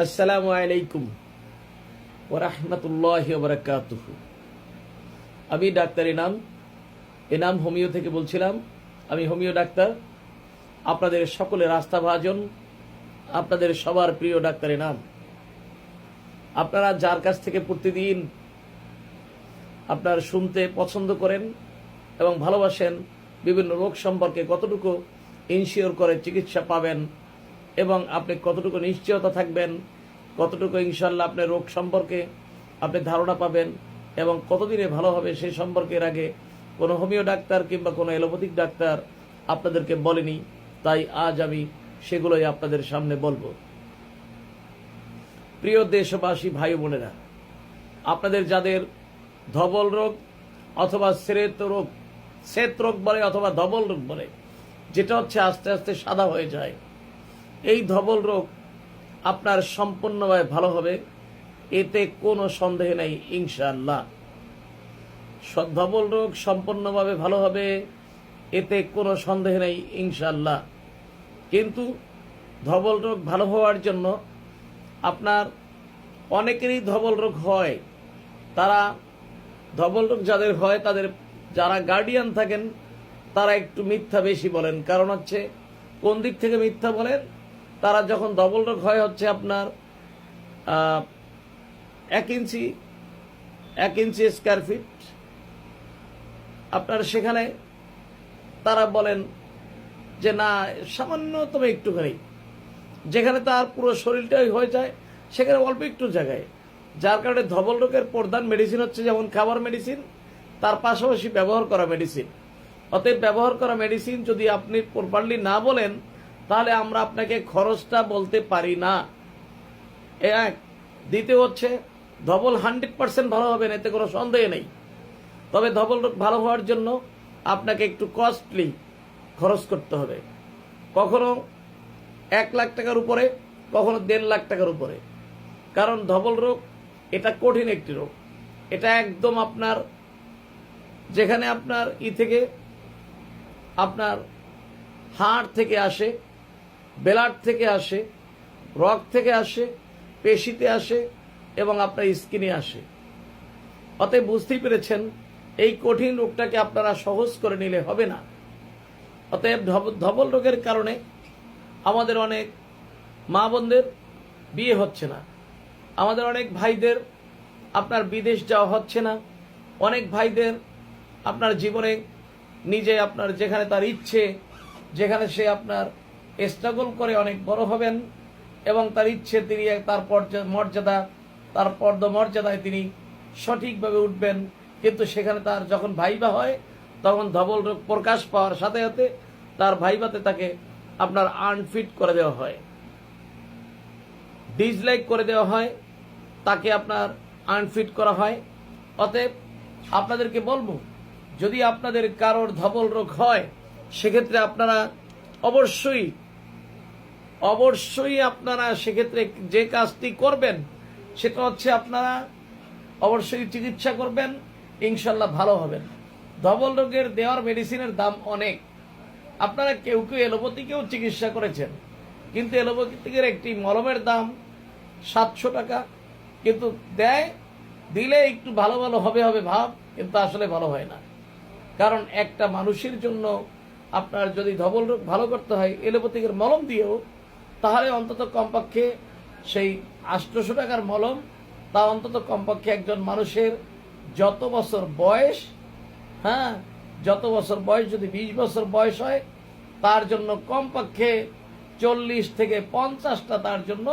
আসসালামু আলাইকুম ওয়া রাহমাতুল্লাহি ওয়া বারাকাতুহু। আমি ডাক্তার এনাম হোমিও থেকে বলছিলাম। আমি হোমিও ডাক্তার, আপনাদের সকলের আস্থাভাজন, আপনাদের সবার প্রিয় ডাক্তার এনাম। আপনারা যার কাছ থেকে প্রতিদিন আপনার শুনতে পছন্দ করেন এবং ভালোবাসেন, বিভিন্ন রোগ সম্পর্কে কতটুকু ইনশিওর করে চিকিৎসা পাবেন এবং আপনি কতটুকু নিশ্চয়তা থাকবেন, কতটুকু ইনশাল্লাহ আপনার রোগ সম্পর্কে আপনি ধারণা পাবেন এবং কতদিনে ভালো হবে সেই সম্পর্কে এর আগে কোনো হোমিও ডাক্তার কিংবা কোনো এলোপ্যাথিক ডাক্তার আপনাদেরকে বলেনি। তাই আজ আমি সেগুলোই আপনাদের সামনে বলবো। প্রিয় দেশবাসী ভাই বোনেরা, আপনাদের যাদের ধবল রোগ অথবা শ্বেত রোগ বলে অথবা ধবল রোগ বলে, যেটা হচ্ছে আস্তে আস্তে সাদা হয়ে যায়, এই ধবল রোগ আপনার সম্পূর্ণভাবে ভালো হবে, এতে কোনো সন্দেহ নেই ইনশাআল্লাহ। ধবল রোগ সম্পূর্ণভাবে ভালো হবে, এতে কোনো সন্দেহ নেই ইনশাআল্লাহ। কিন্তু ধবল রোগ ভালো হওয়ার জন্য আপনার অনেকেরই ধবল রোগ হয়। তারা ধবল রোগ যাদের হয়, তাদের যারা গার্ডিয়ান থাকেন তারা একটু মিথ্যা বেশি বলেন। কারণ হচ্ছে কোন দিক থেকে মিথ্যা বলেন, তারা যখন ধবল রোগ হয় হচ্ছে আপনার 1 ইঞ্চি স্কয়ার ফিট, আপনার সেখানে তারা বলেন যে না সামান্যতম একটুখানি, যেখানে তার পুরো শরীরটাই হয়ে যায় সেখানে অল্প একটু জায়গায়। যার কারণে ধবল রোগের প্রধান মেডিসিন হচ্ছে যেমন খাবার মেডিসিন, তার পাশাপাশি ব্যবহার করা মেডিসিন। অতএব ব্যবহার করা মেডিসিন যদি আপনি প্রপারলি না বলেন, তাহলে আমরা আপনাকে খরচটা বলতে পারি না। এক, দ্বিতীয় হচ্ছে ধবল 100% ভালো হবে না, এতে কোনো সন্দেহ নেই। তবে ধবল রোগ ভালো হওয়ার জন্য আপনাকে একটু কস্টলি খরচ করতে হবে। কখনো 1 লাখ টাকার উপরে, কখনো 1.5 লাখ টাকার উপরে। কারণ ধবল রোগ এটা কঠিন একটি রোগ। এটা একদম আপনার যেখানে আপনার থেকে আপনার হাড় থেকে আসে, ব্লাড থেকে আসে, রগ থেকে আসে, পেশিতে আসে এবং আপনার স্কিনে আসে। অতএব বুঝতেই পেরেছেন, এই কঠিন রোগটাকে আপনারা সহজ করে নিলে হবে না। অতএব ধবল রোগের কারণে আমাদের অনেক মা বোনদের বিয়ে হচ্ছে না, আমাদের অনেক ভাইদের আপনার বিদেশ যাওয়া হচ্ছে না, অনেক ভাইদের আপনার জীবনে নিজে আপনার যেখানে তার ইচ্ছে, যেখানে সে আপনার স্ট্রাগল করে অনেক বড় হবেন এবং তার ইচ্ছে তিনি তার পদমর্যাদায় তিনি সঠিকভাবে উঠবেন, কিন্তু সেখানে তার যখন ভাইবা হয় তখন ধবল রোগ প্রকাশ পাওয়ার সাথে সাথে তার ভাইবাতে তাকে আপনার আনফিট করে দেওয়া হয়, ডিসলাইক করে দেওয়া হয়, তাকে আপনার আনফিট করা হয়। অতএব আপনাদেরকে বলবো, যদি আপনাদের কারোর ধবল রোগ হয়, সেক্ষেত্রে আপনারা অবশ্যই আপনারা সেক্ষেত্রে যে কাজটি করবেন সেটা হচ্ছে আপনারা অবশ্যই চিকিৎসা করবেন, ইনশাল্লাহ ভালো হবেন। ধবল রোগের দেওয়ার মেডিসিনের দাম অনেক। আপনারা কেউ এলোপ্যাথিকেও চিকিৎসা করেছেন, কিন্তু এলোপ্যাথিকের একটি মলমের দাম 700 টাকা, কিন্তু দিলে একটু ভালো হবে ভাব, কিন্তু আসলে ভালো হয় না। কারণ একটা মানুষের জন্য আপনার যদি ধবল রোগ ভালো করতে হয় এলোপ্যাথিকের মলম দিয়েও, তাহলে অন্তত কমপক্ষে সেই 800 টাকার মলম, তা অন্তত কমপক্ষে একজন মানুষের যত বছর বয়স, যত বছর বয়স, যদি 20 বছর বয়স হয়, তার জন্য কমপক্ষে 40 থেকে 50টা তার জন্য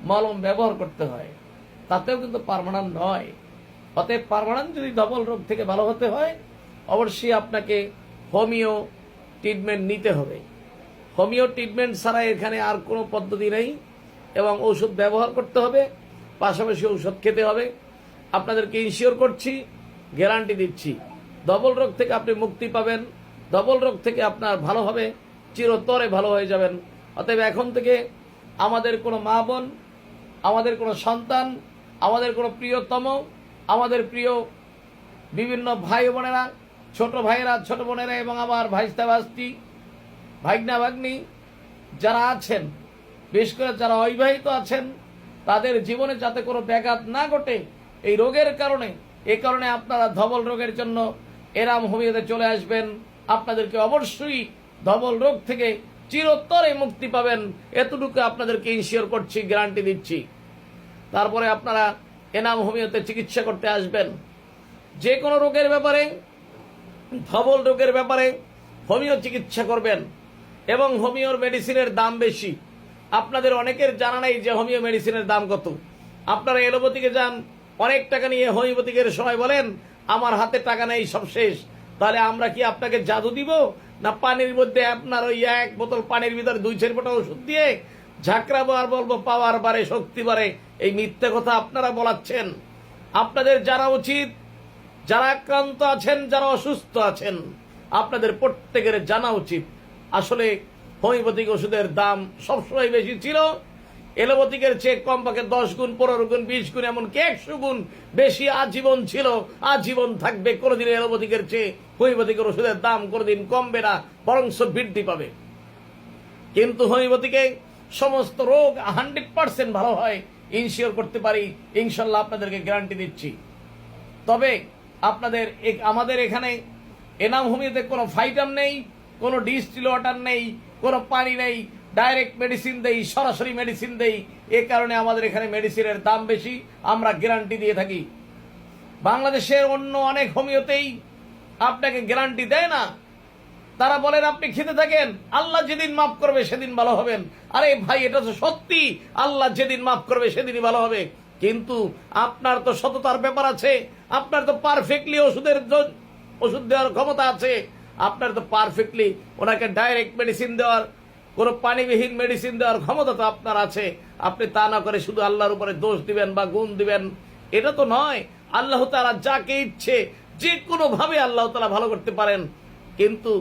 মলম ব্যবহার করতে হয়। তাতেও কিন্তু পার্মানেন্ট নয়। অতএব পার্মানেন্ট যদি ধবল রোগ থেকে ভালো হতে হয়, অবশ্যই আপনাকে হোমিও ট্রিটমেন্ট নিতে হবে। হোমিও ট্রিটমেন্ট ছাড়া এখানে আর কোনো পদ্ধতি নেই এবং ঔষধ ব্যবহার করতে হবে, পাশাপাশি ঔষধ খেতে হবে। আপনাদেরকে ইনশিওর করছি, গ্যারান্টি দিচ্ছি, ধবল রোগ থেকে আপনি মুক্তি পাবেন, ধবল রোগ থেকে আপনার ভালো হবে, চিরতরে ভালো হয়ে যাবেন। অতএব এখন থেকে আমাদের কোনো মা বোন, আমাদের কোনো সন্তান, আমাদের কোনো প্রিয়তম, আমাদের প্রিয় বিভিন্ন ভাই বোনেরা, ছোট ভাইয়েরা, ছোট বোনেরা এবং আমার ভাইস্তা ভাস্তি, ভাগ্না ভাগ্নি যারা আছেন, বিশেষ করে যারা অবিবাহিত আছেন, তাদের জীবনে যাতে কোনো ব্যাঘাত না ঘটে এই রোগের কারণে, এই কারণে আপনারা ধবল রোগের জন্য এনাম হোমিওতে চলে আসবেন। আপনাদেরকে অবশ্যই ধবল রোগ থেকে চিরতরে মুক্তি পাবেন, এতটুকু আপনাদেরকে ইনশিওর করছি, গ্যারান্টি দিচ্ছি। তারপরে আপনারা এনাম হোমিওতে চিকিৎসা করতে আসবেন। যে কোনো রোগের ব্যাপারে, ধবল রোগের ব্যাপারে হোমিও চিকিৎসা করবেন। এবং হোমিওর মেডিসিনের দাম বেশি। আপনাদের অনেকের জানা নেই যে হোমিও মেডিসিনের দাম কত। আপনারা এলোপ্যাথিকে যান, অনেক টাকা নিয়ে হোমিওপ্যাথিকের সময় বলেন আমার হাতে টাকা নেই, সব শেষ। তাহলে আমরা কি আপনাকে জাদু দিব, না পানির মধ্যে আপনার ওই এক বোতল পানির ভিতরে 2-4 ফোঁটা ওষুধ দিয়ে ঝাঁকড়াবো আর বলবো পাওয়ার বাড়ে, শক্তি বাড়ে? এই মিথ্যে কথা আপনারা বলাচ্ছেন। আপনাদের জানা উচিত, যারা আক্রান্ত আছেন, যারা অসুস্থ আছেন, আপনাদের প্রত্যেকের জানা উচিত আসলে হোমিওপ্যাথিক ওষুধের দাম সবসময় বেশি ছিল। এলোপ্যাথিকের চেয়ে কমপক্ষে 10 গুণ, 15 গুণ, 20 গুণ, এমনকি 100 গুণ বেশি আজীবন ছিল, আজীবন থাকবে। কোনোদিন এলোপ্যাথিকের চেয়ে হোমিওপ্যাথিকের ওষুধের দাম কোনোদিন কমবে না, বরং বৃদ্ধি পাবে। কিন্তু হোমিওপ্যাথিকে সমস্ত রোগ 100% ভালো হয়, ইনশিওর করতে পারি, ইনশাল্লাহ আপনাদেরকে গ্যারান্টি দিচ্ছি। তবে আপনাদের আমাদের এখানে এনাম হোমিওতে কোনো ফাইটাম নেই, কোনো ডিস্টিল ওয়াটার নেই, কোনো পানি নেই, ডাইরেক্ট মেডিসিন দেই, সরাসরি মেডিসিন দেই। এ কারণে আমাদের এখানে মেডিসিনের দাম বেশি, আমরা গ্যারান্টি দিয়ে থাকি। বাংলাদেশের অন্য অনেক হোমিওতেই আপনাকে গ্যারান্টি দেয় না। তারা বলেন আপনি খেতে থাকেন, আল্লাহ যেদিন মাফ করবে সেদিন ভালো হবেন। আরে ভাই, এটা তো সত্যি, আল্লাহ যেদিন মাফ করবে সেদিনই ভালো হবে। কিন্তু আপনার তো সততার ব্যাপার আছে, আপনার তো পারফেক্টলি ওষুধ দেওয়ার ক্ষমতা আছে, আপনার তো পারফেক্টলি ওনাকে ডাইরেক্ট মেডিসিন দেওয়ার, কোনো পানিবিহীন মেডিসিন দেওয়ার ক্ষমতা তো আপনার আছে। আপনি তা না করে শুধু আল্লাহর উপরে দোষ দিবেন বা গুণ দিবেন, এটা তো নয়। আল্লাহ তাআলা যাকে ইচ্ছে যে কোনো ভাবে আল্লাহ তাআলা ভালো করতে পারেন। কিন্তু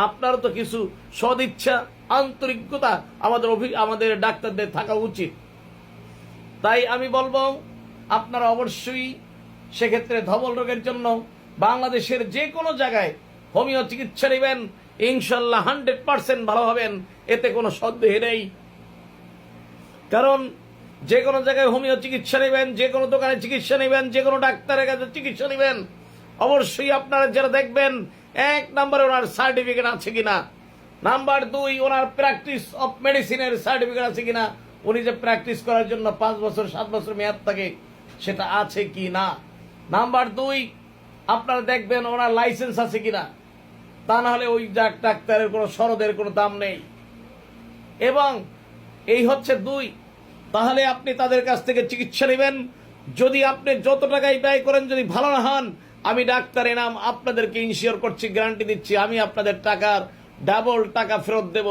আপনার তো কিছু সদিচ্ছা, আন্তরিকতা আমাদের ডাক্তারদের থাকা উচিত। তাই আমি বলবো আপনারা অবশ্যই সেক্ষেত্রে ধবল রোগের জন্য বাংলাদেশের যে কোনো জায়গায় হোমিও চিকিৎসা নেবেন, ইনশাল্লাহ 100% ভালো হবেন, এতে কোনো সন্দেহ নেই। কারণ যে কোনো জায়গায় হোমিও চিকিৎসা নেবেন, যে কোনো দোকানে চিকিৎসা নেবেন, যে কোনো ডাক্তারের কাছে চিকিৎসা নেবেন, অবশ্যই আপনারা যারা দেখবেন 1 নম্বরে ওনার সার্টিফিকেট আছে কিনা, নাম্বার 2 ওনার প্র্যাকটিস অফ মেডিসিনের সার্টিফিকেট আছে কিনা, উনি যে প্র্যাকটিস করার জন্য 5 বছর 7 বছর মেয়াদ থাকে সেটা আছে কি না। নাম্বার 2 আপনারা দেখবেন ওনার লাইসেন্স আছে কিনা, তা না হলে ওই ডাক্তারের কোনো সনদের কোনো দাম নেই। এবং এই হচ্ছে 2, তাহলে আপনি তাদের কাছ থেকে চিকিৎসা নেবেন। যদি আপনি যত টাকাই ব্যয় করেন, যদি ভালো না হন, আমি ডাক্তার এনাম আপনাদেরকে ইনশিওর করছি, গ্যারান্টি দিচ্ছি, আমি আপনাদের টাকার ডাবল টাকা ফেরত দেব।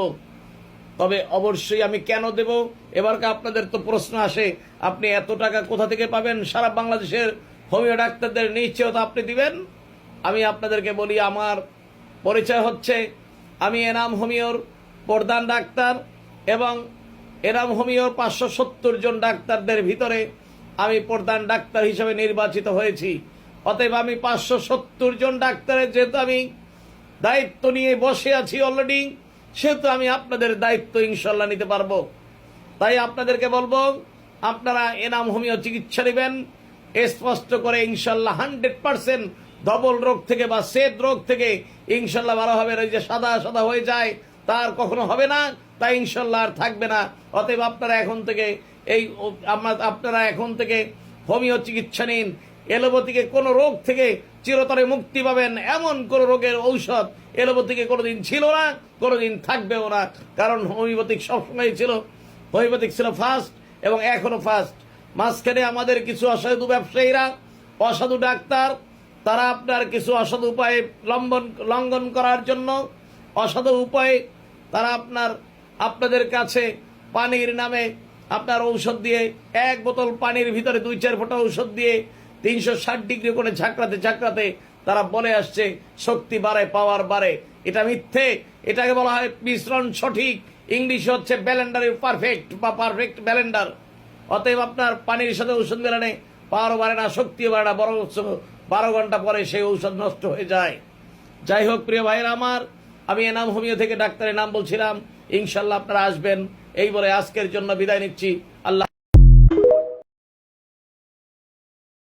তবে অবশ্যই আমি কেন দেব, এবারকার আপনাদের তো প্রশ্ন আসে, আপনি এত টাকা কোথা থেকে পাবেন? সারা বাংলাদেশের হোমিও ডাক্তারদের নিশ্চয়তা আপনি দিবেন। আমি আপনাদেরকে বলি, আমার পরিচয় হচ্ছে, আমি এনাম হোমিওর প্রধান ডাক্তার এবং এনাম হোমিওর 570 জন ডাক্তারদের ভিতরে আমি প্রধান ডাক্তার হিসেবে নির্বাচিত হয়েছি। অতএব আমি 570 জন ডাক্তারের যেহেতু আমি দায়িত্ব নিয়ে বসে আছি অলরেডি, সেহেতু আমি আপনাদের দায়িত্ব ইনশাল্লাহ নিতে পারবো। তাই আপনাদেরকে বলবো আপনারা এনাম হোমিও চিকিৎসা নেবেন, স্পষ্ট করে ইনশাল্লাহ 100% ধবল রোগ থেকে বা শ্বেত রোগ থেকে ইনশাল্লাহ ভালো হবে। ওই যে সাদা সাদা হয়ে যায়, তার কখনো হবে না, তাই ইনশাল্লাহ আর থাকবে না। অতএব আপনারা এখন থেকে হোমিও চিকিৎসা নিন। এলোপ্যাথিকে কোনো রোগ থেকে চিরতরে মুক্তি পাবেন, এমন কোন রোগের ঔষধ এলোপ্যাথিকে কোনোদিন ছিল না, কোনোদিন থাকবেও না। কারণ হোমিওপ্যাথিক সবসময় ছিল, হোমিওপ্যাথিক ছিল ফার্স্ট এবং এখনো ফার্স্ট। মাঝখানে আমাদের কিছু অসাধু ব্যবসায়ীরা, অসাধু ডাক্তার, তারা আপনার কিছু অসাধু উপায়ে লঙ্ঘন করার জন্য, অসাধু উপায়ে তারা আপনাদের কাছে পানির নামে আপনার ঔষধ দিয়ে, 1 বোতল পানির ভিতরে 2-4 ফোঁটা ঔষধ দিয়ে 360 ডিগ্রি করে ঝাঁকড়াতে তারা বলে আসছে শক্তি বাড়ে, পাওয়ার বাড়ে। এটা মিথ্যে। এটাকে বলা হয় মিশ্রণ সঠিক, ইংলিশে হচ্ছে ব্যালেন্ডারের পারফেক্ট বা পারফেক্ট ব্যালেন্ডার। অতএব আপনার পানির সাথে ঔষধ মেলানে পাওয়ারও বাড়ে না, শক্তিও বাড়ে না, বরং 12 ঘন্টা পরে সেই ঔষধ নষ্ট হয়ে যায়। যাই হোক প্রিয় ভাইয়েরা আমার, আমি এনাম হোমিও থেকে ডাক্তারের নাম বলছিলাম, ইনশাল্লাহ আপনারা আসবেন। এই বলে আজকের জন্য বিদায় নিচ্ছি। আল্লাহ।